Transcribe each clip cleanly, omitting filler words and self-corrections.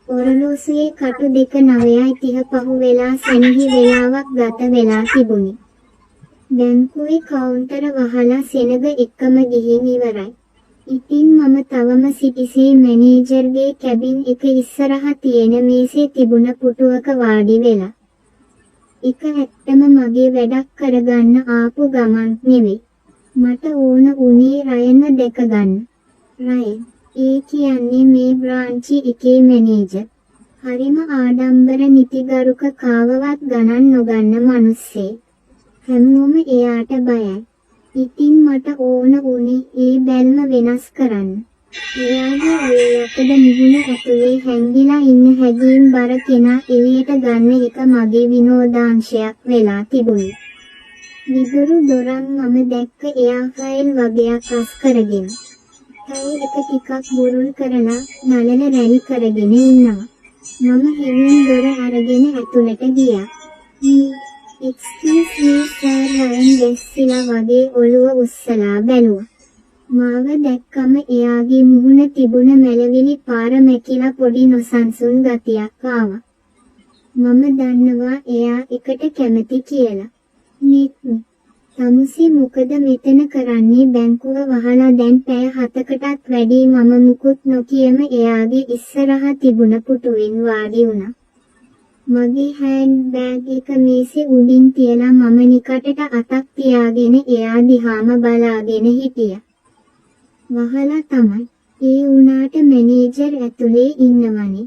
ඔරලෝසුවේ කටු දෙක 9:30 පහු වෙලා සෙනගි වේලාවක් ගත වෙලා තිබුණි. බැංකුවේ කවුන්ටර වහලා සෙනග එක්කම ගිහින් ඉවරයි. ඉතින් මම තවම සිටිසේ මැනේජර්ගේ කැබින් එක ඉස්සරහ තියෙන මේසේ තිබුණ පුටුවක වාඩි වෙලා. ඒක ඇත්තම මගේ වැඩක් කරගන්න ආපු ගමන් නෙවෙයි. මට ඕන උනේ රයන්ව දැක ගන්න. රයන් ඒ කියන්නේ මේ බ්‍රාන්චි එකේ මැනේජර්. හරිම ආඩම්බර නිතිගරුක කාවවත් ගණන් නොගන්න මිනිස්සේ. හැමෝම එයාට බයයි. ඉතින් මට ඕන උනේ ඒ බැල්ම වෙනස් කරන්න. එයාගේ ඔය යකඩ මුහුණ ඇතුලේ හැංගිලා ඉන්න හැඟීම් බර කෙනා එළියට ගන්න එක මගේ විනෝදාංශයක් වෙලා තිබුණේ. විදුරු දොරන් මම දැක්ක එයා ෆයිල් වගේක් අස් කරගෙන. ටයි එක ටිකක් බුරුල් කරලා නලල රැලි කරගෙන ඉන්නවා. මම හිමින් දොර අරගෙන ඇතුළට ගියා. "Excuse me sir" රයන් ගැස්සිලා වගේ ඔළුව උස්සලා බැලුවා. මාව දැක්කම එයාගේ මුහුණ තිබුණ මැලවිලි පාර මැකිලා පොඩි නොසන්සුන් ගතියක් ආවා. මම දන්නවා එයා එකට කැමති කියලා. "තමුසි මොකද මෙතන කරන්නේ?" "බැංකුව වහලා දැන් පැය 7කටත් වැඩි." මම මුකුත් නොකියම එයාගේ ඉස්සරහ තිබුණ පුටුවෙන් වාඩි වුණා. මගේ හෑන්ඩ් බෑග් එක මේසේ උඩින් තියලා මම නිකටට අතක් තියාගෙන එයා දිහාම බලාගෙන හිටියා. වහලා තමයි. ඒ වුණාට මැනේජර් ඇතුලේ ඉන්නවනේ.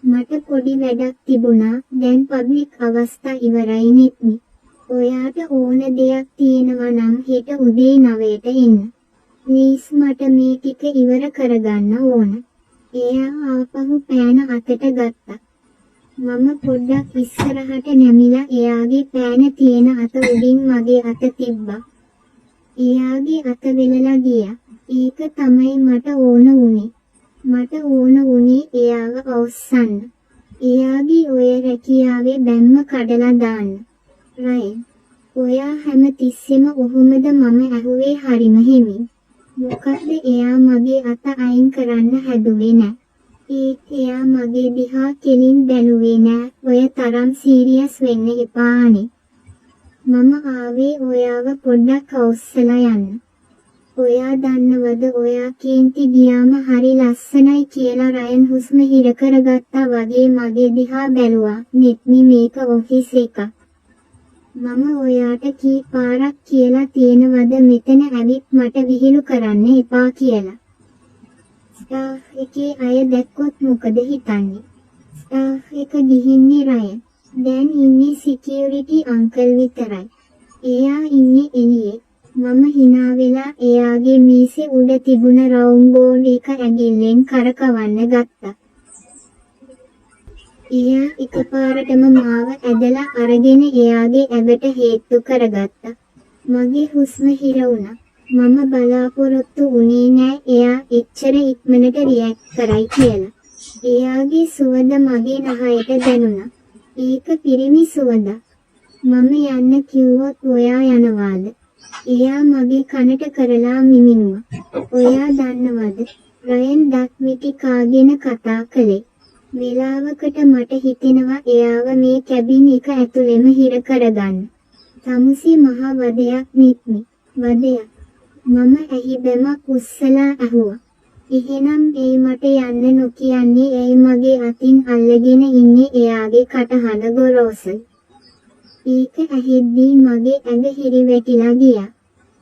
මට පොඩි වැඩක් තිබුණා. දැන් පබ්ලික් අවස්ථා ඉවරයි නෙත්නි. ඔයාට ඕන දෙයක් තියෙනවා නම් හෙට උදේ 9ට එන්න. ප්ලීස් මට මේ ටික ඉවර කරගන්න ඕන. එයා ආපහු පෑන අතට ගත්තා. මම පොඩ්ඩක් ඉස්සරහට නැමිලා එයාගේ පෑන තියෙන අත උඩින් මගේ අත තිබ්බා. එයාගේ අත වෙලලා ගියා. ඒක තමයි මට ඕන උනේ. මට ඕන උනේ එයාව අවස්සන්න. එයාගේ ඔය රැකියාවේ බැම්ම කඩලා දාන්න. රයන් ඔයා හැම තිස්සෙම ඔහොමද? මම ඇහුවේ හරිම හිමින්. මොකද එයා මගේ අත අයින් කරන්න හැදුවේ නෑ. එයා මගේ දිහා කෙලින් බැලුවේ නෑ. ඔය තරම් සීරියස් වෙන්න එපා අනේ. මම ආවේ ඔයාව පොඩ්ඩක් අවස්සලා යන්න. ඔයා දන්නවද ඔයා කේන්ති ගියාම හරි ලස්සනයි කියලා? රයන් හුස්ම හිර කරගත්තා වගේ මගේ දිහා බැලුවා. "නෙත්නි මේක ඔෆිස් එකක්. මම ඔයාට කී පාරක් කියලා තියෙනවද මෙතන ඇවිත් මට විහිළු කරන්න එපා කියලා?" ස්ටාෆ් එකේ අය දැක්කොත් මොකද හිතන්නේ? ස්ටාෆ් එක ගිහින්නේ රයන්. දැන් ඉන්නේ සිකියුරිටි අංකල් විතරයි. එයා ඉන්නේ එළියේ. මම hina වෙලා එයාගේ මීසේ උඩ තිබුණ රවුම් බෝඩ් එක ඇඟිල්ලෙන් කරකවන්න ගත්තා. එයා එකපාරටම මාව ඇදලා අරගෙන එයාගේ ඇඟට හේතු කරගත්තා. මගේ හුස්ම හිර වුණා. මම බලාපොරොත්තු වුණේ නෑ එයා එච්චර ඉක්මනට රියැක්ට් කරයි කියලා. එයාගේ සුවඳ මගේ නහයට දැනුණා. ඒක පිරිමි සුවඳක්. මම යන්න කිව්වොත් ඔයා යනවාද? එයා මගේ කනට කරලා මිමිනුවා. "ඔයා දන්නවද?" රයන් දත් මිටි කාගෙන කතා කළේ. වෙලාවකට මට හිතෙනවා එයාව මේ කැබින් එක ඇතුලෙම හිර කරගන්න. "තමුසි මහ වදයක් නෙත්නි." "වදයක්?" මම ඇහි බැමක් උස්සලා ඇහුවා. "එහෙනම් ඒ මට යන්න නොකියන්නේ ඇයි?" මගේ අතින් අල්ලගෙන ඉන්නේ එයාගේ කටහඬ ගොරෝසුයි. ඒක ඇහෙද්දී මගේ ඇඟ හිරිවැටිලා ගියා.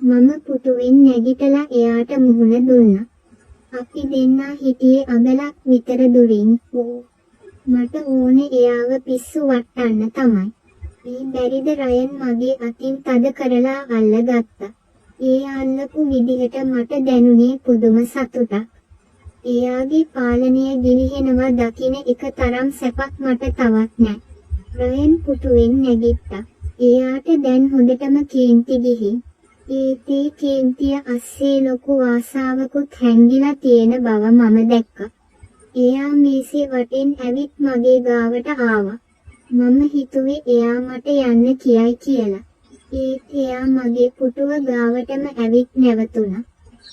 මම පුටුවෙන් නැගිටලා එයාට මුහුණ දුන්නා. අපි දෙන්නා හිටියේ අඟලක් විතර දුරින්. මට ඕනේ එයාව පිස්සු වට්ටන්න තමයි. "මේ බැරිද?" රයන් මගේ අතින් තද කරලා අල්ලගත්තා. ඒ අල්ලපු විදිහට මට දැනුනේ පුදුම සතුටක්. එයාගේ පාලනය ගිලිහෙනවා දකින එක තරම් සැපක් මට තවත් නෑ. රයන් පුටුවෙන් නැගිට්ටා. එයාට දැන් හොඳටම කේන්ති ගිහින්. ඒ කේන්තිය අස්සේ ලොකු ආසාවකුත් හැංගිලා තියෙන බව මම දැක්කා. එයා මේසේ වටෙන් ඇවිත් මගේ ගාවට ආවා. මම හිතුවේ එයා මට යන්න කියයි කියලා. එයා මගේ පුටුව ගාවටම ඇවිත් නැවතුණා.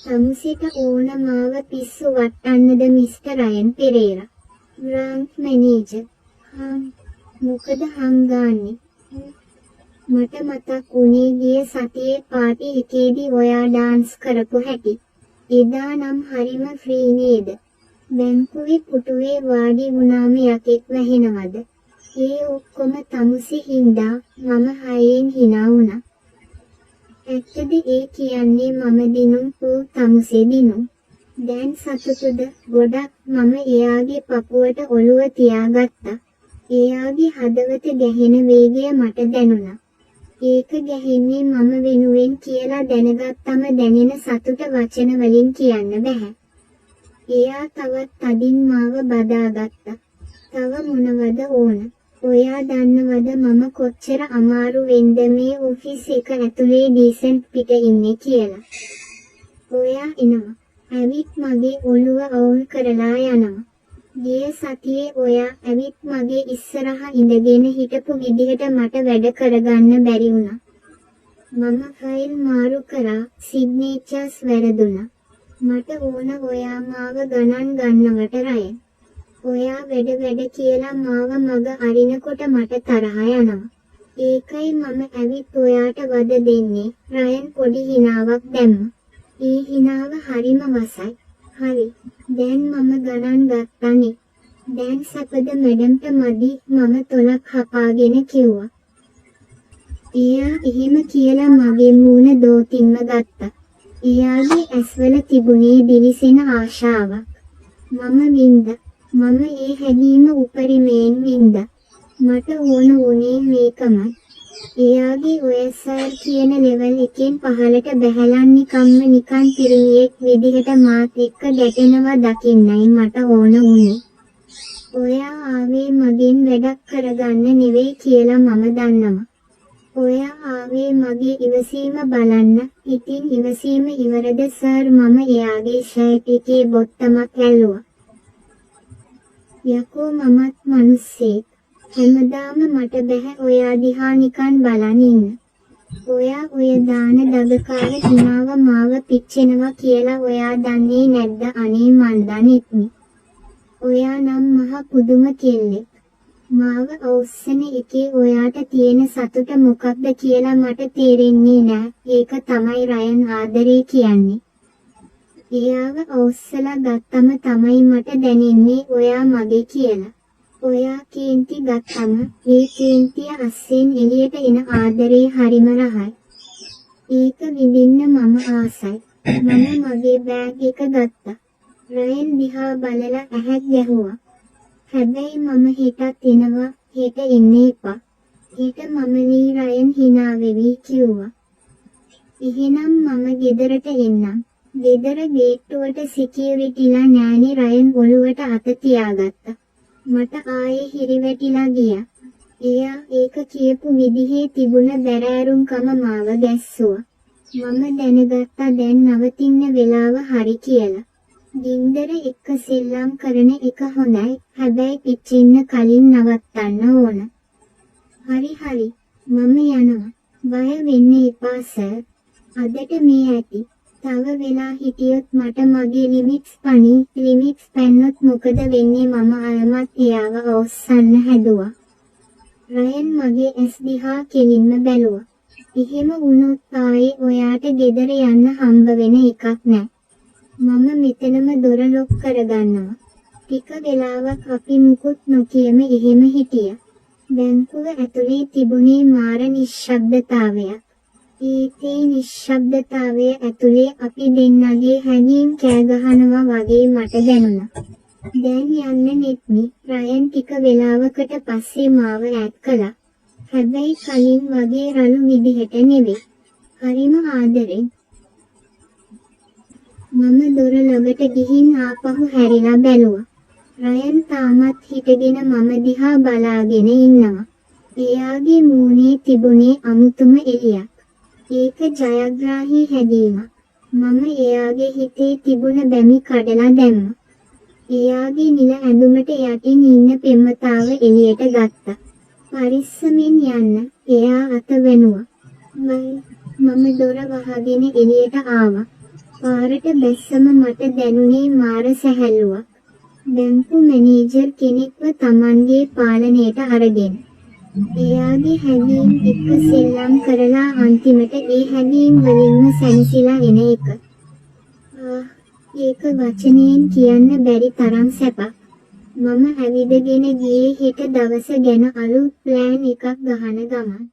"තමුසිට ඕන මාව පිස්සු වට්ටන්නද mister Ryan Perera?" Branch manager. මොකද හංගන්නේ? මට මතක් වුණේ ගිය සතියේ පාටි එකේදී ඔයා ඩාන්ස් කරපු හැටි. එදා නම් හරිම ෆ්‍රී නේද? බැංකුවේ පුටුවේ වාඩි වුණාම යකෙක් වැහෙනවද? ඒ ඔක්කොම තමුසෙ හින්දා මම හයෙන් hina වුණා. ඇත්තද ඒ කියන්නේ මම දිනුම් පෝ තමුසෙ දිනුම්? දැන් සතුටුද? ගොඩක්. මම එයාගේ පපුවට ඔළුව තියාගත්තා. එයාගේ හදවත ගැහෙන වේගය මට දැනුණා. ඒක ගැහෙන්නේ මම වෙනුවෙන් කියලා දැනගත්තම දැනෙන සතුට වචන වලින් කියන්න බෑ. එයා තවත් තදින් මාව බදාගත්තා. තව මොනවද ඕන? ඔයා දන්නවද මම කොච්චර අමාරුවෙන්ද මේ ඔෆිස් එක ඇතුලේ ඩීසන්ට් පිට ඉන්නේ කියලා? ඔයා එනවා. ඇවිත් මගේ ඔළුව අවුල් කරලා යනවා. ගිය සතියේ ඔයා ඇවිත් මගේ ඉස්සරහා ඉඳගෙන හිටපු විදිහට මට වැඩ කරගන්න බැරි වුණා. මම ෆයිල් මාරු කරා, සිග්නේචර්ස් වැරදුනා. මට ඕන ඔයා මාව ගණන් ගන්නවට රයන්. ඔයා වැඩ කියලා මාව මග අරිනකොට මට තරහ යනවා. ඒකයි මම ඇවිත් ඔයාට වද දෙන්නේ. රයන් පොඩි හිනාවක් දැම්මා. ඒ හිනාව හරිම වසයි. හරි. දැන් මම ගණන් ගත්තනේ. දැන් සැපද මැඩම්ට මදි? මම තොලක් හපාගෙන කිව්වා. එයා එහෙම කියලා මගේ මූණ දෝතින්ම ගත්තා. එයාගේ ඇස්වල තිබුණේ දිලිසෙන ආශාවක්. මම වින්දා. මම ඒ හැඟීම උපරිමයෙන් වින්දා. මට ඕන වුණේ මේකමයි. එයාගේ ඔය සර් කියන ලෙවල් එකෙන් පහලට බැහැලා නිකන් පිරිමියෙක් විදිහට මාත් එක්ක ගැටෙනවා දකින්නයි මට ඕන වුණේ. ඔයා ආවේ මගෙන් වැඩක් කරගන්න නෙවෙයි කියලා මම දන්නවා. ඔයා ආවේ මගේ ඉවසීම බලන්න. ඉතින් ඉවසීම ඉවරද සර්? මම එයාගේ ෂර්ට් එකේ බොත්තමක් ඇල්ලුවා. යකෝ මමත් මිනිස්සෙක්. හැමදාම මට බැහැ ඔයා දිහා නිකන් බලන් ඉන්න. ඔයා ඔය දාන දගකාර හිනාව මාව පිච්චෙනවා කියලා ඔයා දන්නේ නැද්ද? අනේ මන් දන්නෙත්. ඔයා නම් මහ පුදුම කෙල්ලෙක්. මාව අවුස්සන එකේ ඔයාට තියෙන සතුට මොකක්ද කියලා මට තේරෙන්නේ නෑ. ඒක තමයි රයන් ආදරේ කියන්නේ. එයාව අවුස්සලා ගත්තම තමයි මට දැනෙන්නේ ඔයා මගේ කියලා. ඔයා කේන්ති ගත්තම ඒ කේන්තිය අස්සෙන් එළියට එන ආදරේ හරිම රහයි. ඒක විඳින්න මම ආසයි. මම මගේ බෑග් එක ගත්තා. රයන් දිහා බලලා ඇහැක් ගැහුවා. හැබැයි මම හෙටත් එනවා. හෙට එන්න එපා. හෙට මම මේ රයන් hina වෙවි කිව්වා. එහෙනම් මම ගෙදරට එන්නම්. ගෙදර ගේට්ටුවට සිකියුරිටිලා නෑනේ. රයන් ඔළුවට අත තියාගත්තා. මට ආයේ හිරිවැටිලා ගියා. එයා ඒක කියපු විදිහේ තිබුණ බැරෑරුම්කම මාව ගැස්සුවා. මම දැනගත්තා දැන් නවතින්න වෙලාව හරි කියලා. ගින්දර එක්ක සෙල්ලම් කරන එක හොඳයි. හැබැයි පිච්චෙන්න කලින් නවත්තන්න ඕන. හරි. මම යනවා. බය වෙන්න එපා සර්. අදට මේ ඇති. තව වෙලා හිටියොත් මට මගේ ලිමිට්ස් ලිමිට්ස් පැන්නොත් මොකද වෙන්නේ? මම අයමත් එයාව අවස්සන්න හැදුවා. රයන් මගේ ඇස් දිහා කෙලින්ම බැලුවා. එහෙම වුණොත් ආයේ ඔයාට ගෙදර යන්න හම්බ වෙන එකක් නෑ. මම මෙතනම දොර ලොක් කරගන්නවා. ටික වෙලාවක් අපි මුකුත් නොකියම එහෙම හිටියා. බැංකුව ඇතුලේ තිබුණේ මාර නිශ්ශබ්දතාවයක්. ඒ නිශ්ශබ්දතාවය ඇතුලේ අපි දෙන්නගේ හැඟීම් කෑ ගහනවා වගේ මට දැනුණා. දැන් යන්න නෙත්නි. රයන් ටික වෙලාවකට පස්සේ මාව ඈඩ් කළා. හැබැයි කලින් වගේ රළු විදිහට නෙවෙයි. හරිම ආදරෙන්. මම දොර ළඟට ගිහින් ආපහු හැරිලා බැලුවා. රයන් තාමත් හිටගෙන මම දිහා බලාගෙන ඉන්නවා. එයාගේ මූණේ තිබුණේ අමුතුම එළියක්. ඒක ජයග්‍රාහී හැඟීමක්. මම එයාගේ හිතේ තිබුණ බැමි කඩලා දැම්මා. එයාගේ නිල ඇඳුමට යටින් ඉන්න පෙම්වතාව එළියට ගත්තා. පරිස්සමෙන් යන්න. එයා අත වෙනුවා. මම දොර වහගෙන එළියට ආවා. පාරට බැස්සම මට දැනුනේ මාර සැහැල්ලුවක්. බැංකු මැනේජර් කෙනෙක්ව තමන්ගේ පාලනයට අරගෙන එයාගේ හැඟීම් එක්ක සෙල්ලම් කරලා අන්තිමට ඒ හැඟීම් වලින්ම සැනසීලා එන එක. ඒක වචනයෙන් කියන්න බැරි තරම් සැපක්. මම ඇවිදගෙන ගියේ හෙට දවස ගැන අලුත් ප්ලෑන් එකක් ගහන ගමන්.